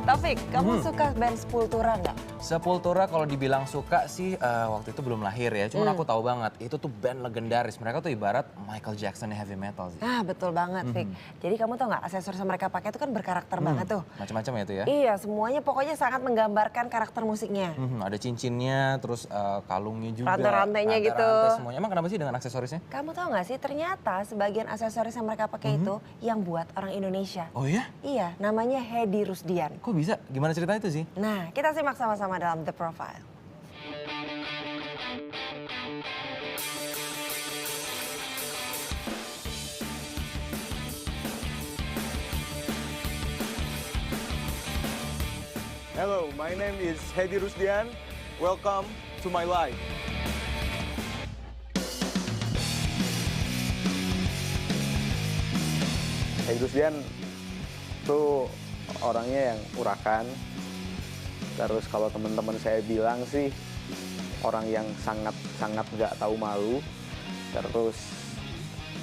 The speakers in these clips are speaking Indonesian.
Taufik, kamu suka band Sepultura nggak? Sepultura kalau dibilang suka sih waktu itu belum lahir ya. Cuman aku tahu banget itu tuh band legendaris. Mereka tuh ibarat Michael Jackson heavy metal sih. Ah betul banget, Fik. Jadi kamu tau nggak aksesoris yang mereka pakai itu kan berkarakter banget tuh. Macam-macam ya itu ya. Iya, semuanya pokoknya sangat menggambarkan karakter musiknya. Ada cincinnya, terus kalungnya juga. Rantai-rantainya gitu. Rantai-rantai semuanya. Emang kenapa sih dengan aksesorisnya? Kamu tahu nggak sih ternyata sebagian aksesoris yang mereka pakai itu yang buat orang Indonesia. Oh ya? Iya, namanya Hedi Rusdian. Kok bisa? Gimana ceritanya itu sih? Nah, kita simak sama-sama dalam The Profile. Hello, my name is Hedi Rusdian. Welcome to my life. Hedi Rusdian tuh orangnya yang urakan. Terus kalau teman-teman saya bilang sih orang yang sangat nggak tahu malu. Terus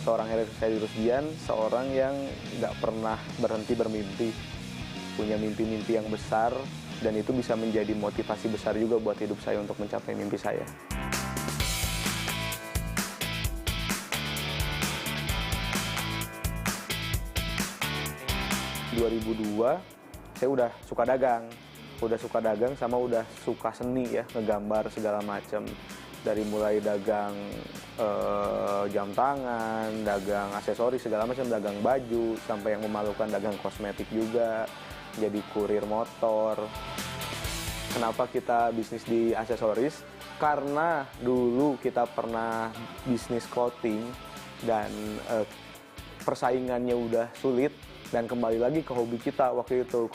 seorang Hedi Rusdian, seorang yang nggak pernah berhenti bermimpi, punya mimpi-mimpi yang besar, dan itu bisa menjadi motivasi besar juga buat hidup saya untuk mencapai mimpi saya. Di 2002 saya udah suka dagang sama udah suka seni ya, ngegambar segala macam. Dari mulai dagang jam tangan, dagang aksesoris segala macam, dagang baju, sampai yang memalukan dagang kosmetik juga, jadi kurir motor. Kenapa kita bisnis di aksesoris? Karena dulu kita pernah bisnis clothing dan persaingannya udah sulit, dan kembali lagi ke hobi kita waktu itu,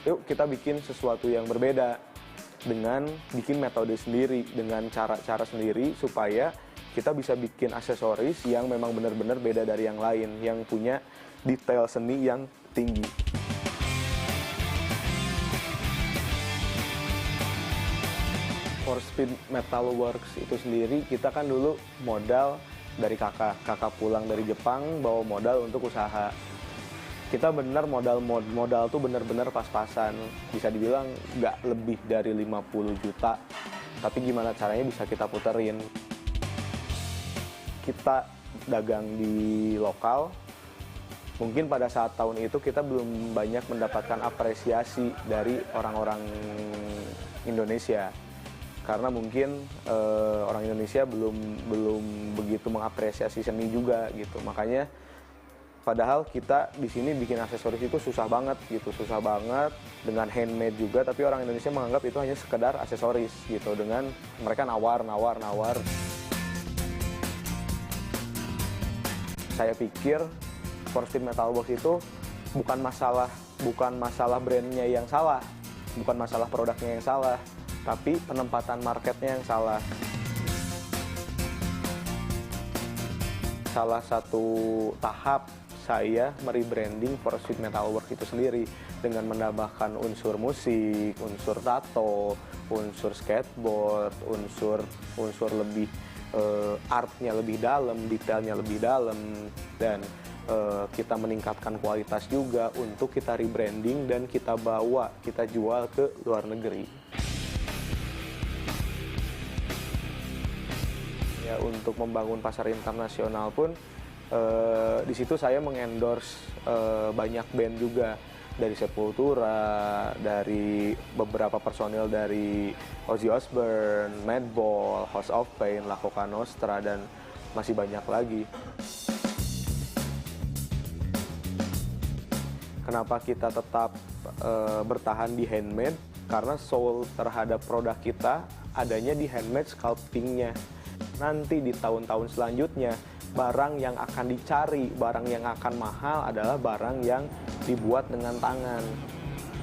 yuk kita bikin sesuatu yang berbeda dengan bikin metode sendiri, dengan cara-cara sendiri supaya kita bisa bikin aksesoris yang memang benar-benar beda dari yang lain, yang punya detail seni yang tinggi. For Speed Metal Works itu sendiri, kita kan dulu modal dari kakak pulang dari Jepang bawa modal untuk usaha. Kita bener modal tuh bener-bener pas-pasan, bisa dibilang nggak lebih dari 50 juta, tapi gimana caranya bisa kita puterin. Kita dagang di lokal, mungkin pada saat tahun itu kita belum banyak mendapatkan apresiasi dari orang-orang Indonesia. Karena mungkin orang Indonesia belum begitu mengapresiasi seni juga gitu. Makanya padahal kita di sini bikin aksesoris itu susah banget dengan handmade juga, tapi orang Indonesia menganggap itu hanya sekedar aksesoris gitu, dengan mereka nawar. Saya pikir For Speed Metal Works itu bukan masalah brandnya yang salah, bukan masalah produknya yang salah, tapi penempatan marketnya yang salah. Salah satu tahap saya merebranding For Speed Metal Works itu sendiri dengan menambahkan unsur musik, unsur tato, unsur skateboard, unsur lebih artnya lebih dalam, detailnya lebih dalam, dan kita meningkatkan kualitas juga untuk kita rebranding dan kita jual ke luar negeri. Ya, untuk membangun pasar internasional pun di situ saya mengendorse banyak band juga, dari Sepultura, dari beberapa personil dari Ozzy Osbourne, Madball, House of Pain, La Coka Nostra, dan masih banyak lagi. Kenapa kita tetap bertahan di handmade? Karena soul terhadap produk kita adanya di handmade sculptingnya. Nanti di tahun-tahun selanjutnya, barang yang akan dicari, barang yang akan mahal adalah barang yang dibuat dengan tangan.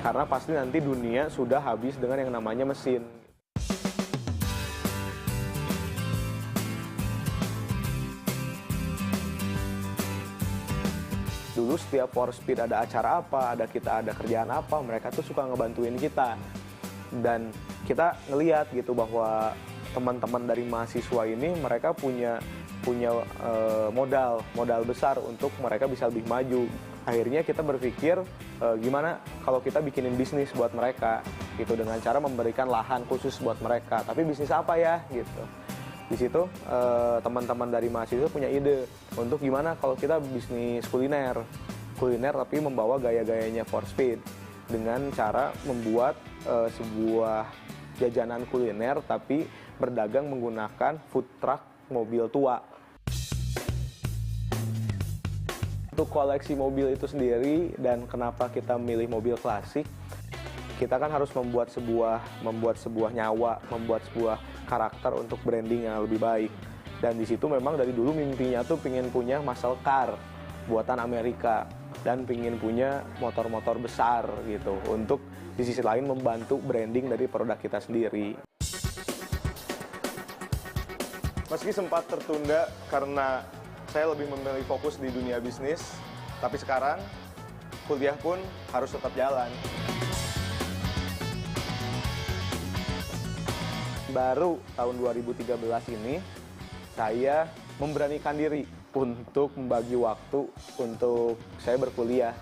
Karena pasti nanti dunia sudah habis dengan yang namanya mesin. Dulu setiap For Speed ada acara apa, kita ada kerjaan apa, mereka tuh suka ngebantuin kita. Dan kita ngelihat gitu bahwa teman-teman dari mahasiswa ini mereka punya modal besar untuk mereka bisa lebih maju. Akhirnya kita berpikir gimana kalau kita bikinin bisnis buat mereka gitu, dengan cara memberikan lahan khusus buat mereka. Tapi bisnis apa ya gitu. Di situ teman-teman dari mahasiswa punya ide untuk gimana kalau kita bisnis kuliner tapi membawa gaya-gayanya for speed dengan cara membuat sebuah jajanan kuliner tapi berdagang menggunakan food truck mobil tua. Untuk koleksi mobil itu sendiri dan kenapa kita milih mobil klasik, kita kan harus membuat sebuah nyawa, membuat sebuah karakter untuk branding yang lebih baik. Dan di situ memang dari dulu mimpinya tuh pingin punya muscle car buatan Amerika dan pingin punya motor-motor besar gitu untuk di sisi lain membantu branding dari produk kita sendiri. Meski sempat tertunda karena saya lebih memilih fokus di dunia bisnis, tapi sekarang kuliah pun harus tetap jalan. Baru tahun 2013 ini saya memberanikan diri untuk membagi waktu untuk saya berkuliah.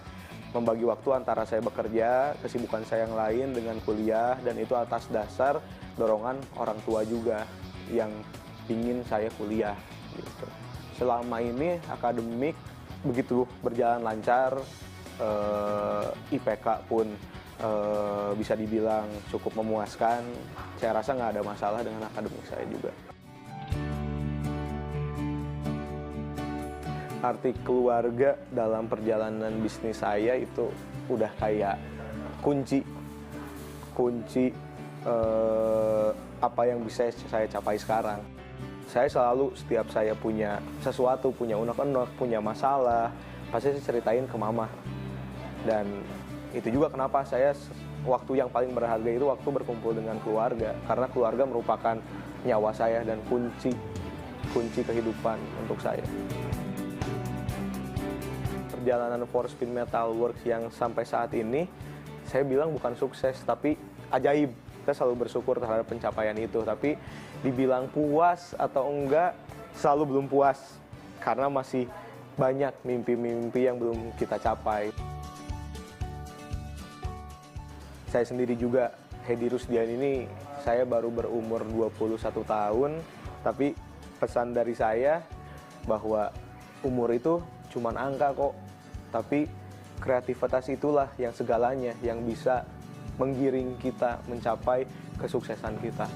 Membagi waktu antara saya bekerja, kesibukan saya yang lain dengan kuliah, dan itu atas dasar dorongan orang tua juga yang ingin saya kuliah gitu. Selama ini akademik begitu berjalan lancar, IPK pun bisa dibilang cukup memuaskan. Saya rasa nggak ada masalah dengan akademik saya juga. Arti keluarga dalam perjalanan bisnis saya itu udah kayak kunci apa yang bisa saya capai sekarang. Saya selalu setiap saya punya sesuatu, punya unek-unek, punya masalah, pasti saya ceritain ke mama. Dan itu juga kenapa saya waktu yang paling berharga itu waktu berkumpul dengan keluarga, karena keluarga merupakan nyawa saya dan kunci kehidupan untuk saya. Perjalanan For Speed Metal Works yang sampai saat ini, saya bilang bukan sukses, tapi ajaib. Saya selalu bersyukur terhadap pencapaian itu, tapi dibilang puas atau enggak, selalu belum puas. Karena masih banyak mimpi-mimpi yang belum kita capai. Saya sendiri juga, Hedi Rusdian ini, saya baru berumur 21 tahun, tapi pesan dari saya bahwa umur itu cuman angka kok. Tapi kreativitas itulah yang segalanya, yang bisa menggiring kita mencapai kesuksesan kita.